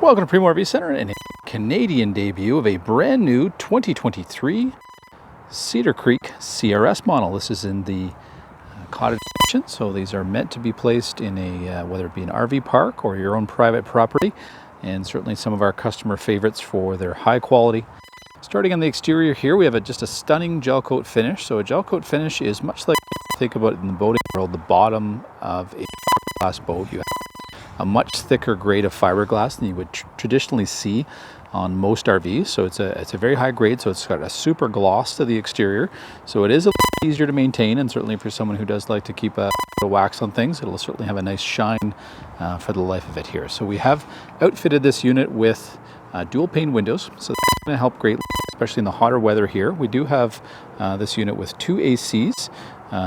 Welcome to Primo RV Center and a Canadian debut of a brand new 2023 Cedar Creek CRS model. This is in the cottage edition, so these are meant to be placed in a whether it be an RV park or your own private property, and certainly some of our customer favorites for their high quality. Starting on the exterior here, we have just a stunning gel coat finish. So a gel coat finish is much like, think about it in the boating world, the bottom of a glass boat. You have a much thicker grade of fiberglass than you would traditionally see on most RVs. So it's a very high grade, so it's got a super gloss to the exterior. So it is a little easier to maintain, and certainly for someone who does like to keep a wax on things, it'll certainly have a nice shine for the life of it here. So we have outfitted this unit with dual pane windows, so that's going to help greatly, especially in the hotter weather here. We do have this unit with two ACs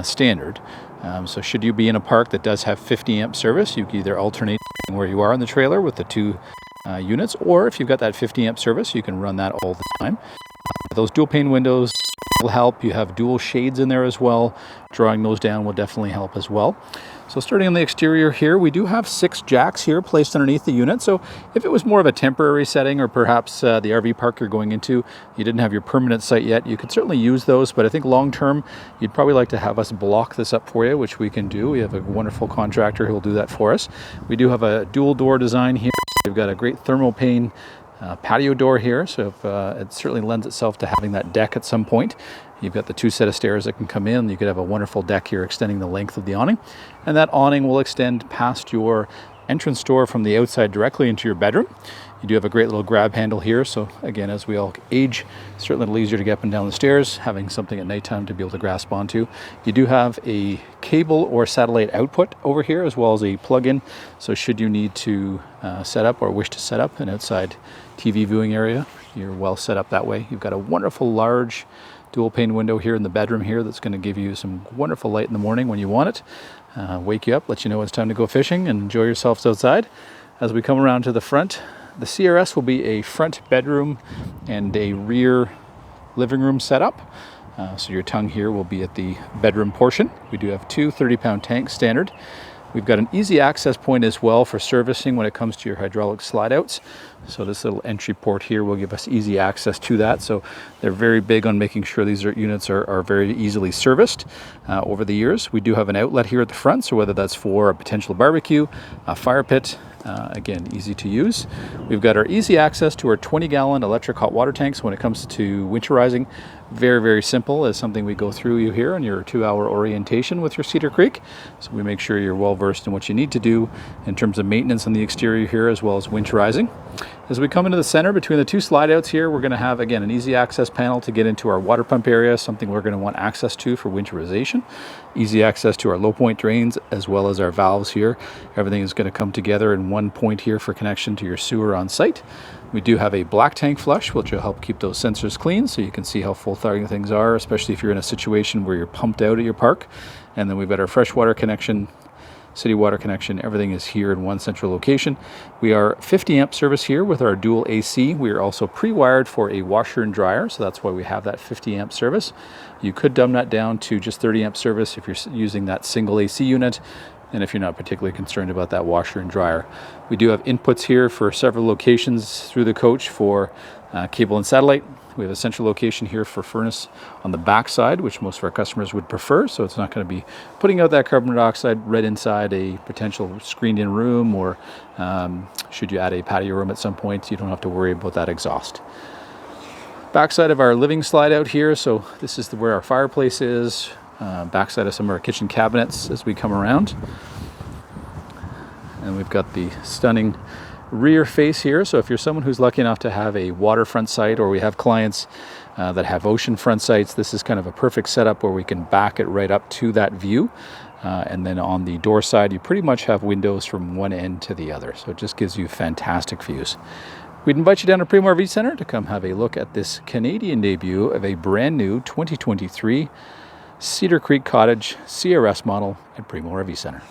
standard. So should you be in a park that does have 50 amp service, you can either alternate where you are in the trailer with the two units, or if you've got that 50 amp service, you can run that all the time. Those dual pane windows will help. You have dual shades in there as well. Drawing those down will definitely help as well. So starting on the exterior here, we do have 6 jacks here placed underneath the unit. So if it was more of a temporary setting, or perhaps the RV park you're going into, you didn't have your permanent site yet, you could certainly use those. But I think long term, you'd probably like to have us block this up for you, which we can do. We have a wonderful contractor who will do that for us. We do have a dual door design here. We've got a great thermal pane patio door here, so if, it certainly lends itself to having that deck at some point. You've got the 2 set of stairs that can come in. You could have a wonderful deck here extending the length of the awning, and that awning will extend past your entrance door from the outside directly into your bedroom. You do have a great little grab handle here, so again, as we all age, certainly a little easier to get up and down the stairs, having something at nighttime to be able to grasp onto. You do have a cable or satellite output over here, as well as a plug-in, so should you need to set up or wish to set up an outside TV viewing area, you're well set up that way. You've got a wonderful large dual pane window here in the bedroom here that's going to give you some wonderful light in the morning when you want it. Wake you up, let you know it's time to go fishing, and enjoy yourselves outside. As we come around to the front, the CRS will be a front bedroom and a rear living room setup. So your tongue here will be at the bedroom portion. We do have 2 30-pound tanks standard. We've got an easy access point as well for servicing when it comes to your hydraulic slide outs. So this little entry port here will give us easy access to that. So they're very big on making sure these units are very easily serviced over the years. We do have an outlet here at the front, so whether that's for a potential barbecue, a fire pit, again, easy to use. We've got our easy access to our 20-gallon electric hot water tanks when it comes to winterizing. Very, very simple, as something we go through you here on your 2-hour orientation with your Cedar Creek. So we make sure you're well versed in what you need to do in terms of maintenance on the exterior here, as well as winterizing. As we come into the center between the 2 slide outs here, we're going to have, again, an easy access panel to get into our water pump area, something we're going to want access to for winterization. Easy access to our low point drains, as well as our valves here. Everything is going to come together in one point here for connection to your sewer on site. We do have a black tank flush, which will help keep those sensors clean, so you can see how full things are, especially if you're in a situation where you're pumped out at your park. And then we've got our freshwater connection, city water connection. Everything is here in one central location. We are 50 amp service here with our dual AC. We are also pre-wired for a washer and dryer, so that's why we have that 50 amp service. You could dumb that down to just 30 amp service if you're using that single AC unit, and if you're not particularly concerned about that washer and dryer. We do have inputs here for several locations through the coach for cable and satellite. We have a central location here for furnace on the back side, which most of our customers would prefer, so it's not going to be putting out that carbon dioxide right inside a potential screened-in room, or should you add a patio room at some point, you don't have to worry about that exhaust. Backside of our living slide out here, so this is where our fireplace is. Backside of some of our kitchen cabinets as we come around. And we've got the stunning rear face here. So if you're someone who's lucky enough to have a waterfront site, or we have clients that have oceanfront sites, this is kind of a perfect setup where we can back it right up to that view. And then on the door side, you pretty much have windows from one end to the other. So it just gives you fantastic views. We'd invite you down to Primo RV Center to come have a look at this Canadian debut of a brand new 2023 Cedar Creek Cottage CRS model at Primo RV Center.